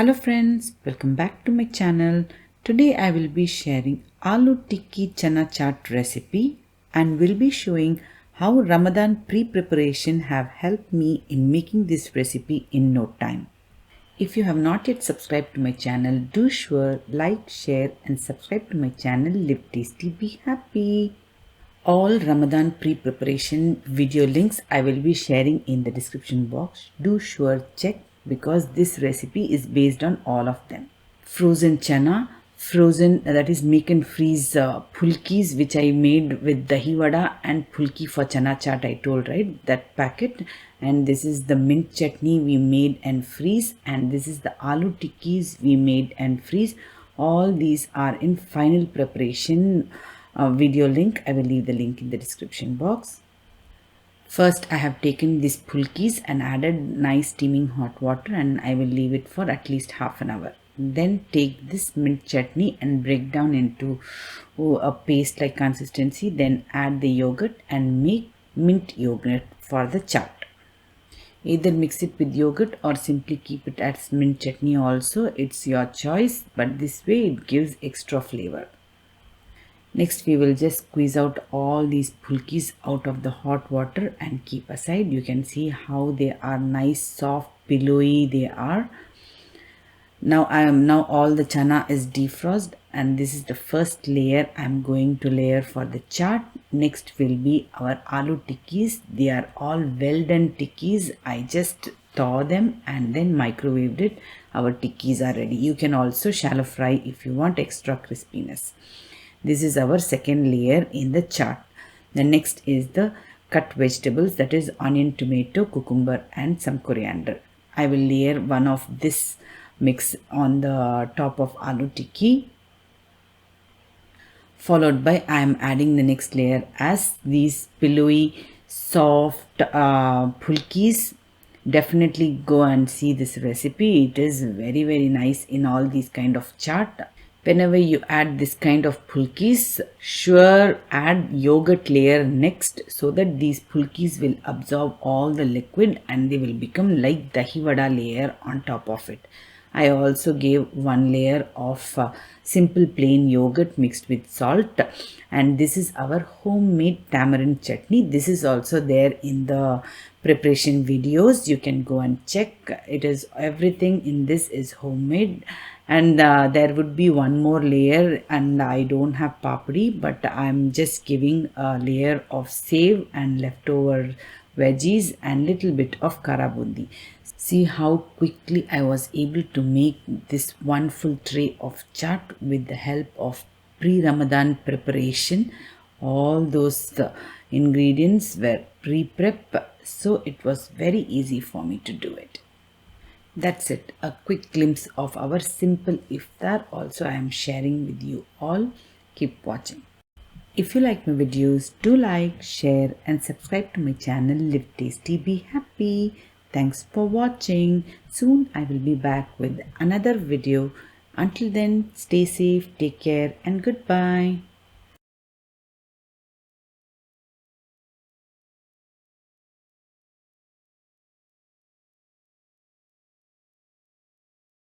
Hello friends, welcome back to my channel. Today I will be sharing Aloo Tikki Channa chaat recipe and will be showing how Ramadan pre-preparation have helped me in making this recipe in no time. If you have not yet subscribed to my channel, do sure like, share and subscribe to my channel. Live tasty, be happy. All Ramadan pre-preparation video links I will be sharing in the description box. Do sure check because this recipe is based on all of them. Frozen chana, frozen that is make and freeze phulkis which I made with Dahi Vada and phulki for chana chaat I told, right, that packet. And this is the mint chutney we made and freeze, and this is the aloo tikkis we made and freeze. All these are in final preparation video link. I will leave the link in the description box. First I have taken these phulkis and added nice steaming hot water, and I will leave it for at least half an hour. Then take this mint chutney and break down into a paste like consistency. Then add the yogurt and make mint yogurt for the chaat. Either mix it with yogurt or simply keep it as mint chutney also. It's your choice, but this way it gives extra flavor. Next we will just squeeze out all these phulkis out of the hot water and keep aside. You can see how they are nice, soft, pillowy they are. Now all the chana is defrosted, and this is the first layer I am going to layer for the chaat. Next will be our aloo tikkis. They are all well done tikkis. I just thaw them and then microwaved it. Our tikkis are ready. You can also shallow fry if you want extra crispiness. This is our second layer in the chaat. The next is the cut vegetables, that is onion, tomato, cucumber and some coriander. I will layer one of this mix on the top of aloo tikki. Followed by I am adding the next layer as these pillowy, soft phulkis. Definitely go and see this recipe. It is very nice in all these kind of chaat. Whenever you add this kind of phulkis, sure add yogurt layer next so that these phulkis will absorb all the liquid and they will become like Dahi Vada layer on top of it. I also gave one layer of simple plain yogurt mixed with salt, and this is our homemade tamarind chutney. This is also there in the preparation videos. You can go and check. It is everything in this is homemade. And there would be one more layer, and I don't have papdi, but I'm just giving a layer of save and leftover veggies and little bit of kara bundi. See how quickly I was able to make this one full tray of chaat with the help of pre-Ramadan preparation. All those ingredients were pre-prep, so it was very easy for me to do it. That's it, a quick glimpse of our simple iftar. Also I am sharing with you all. Keep watching. If you like my videos, do like, share and subscribe to my channel. Live tasty, be happy. Thanks for watching. Soon I will be back with another video. Until then, stay safe, take care and goodbye.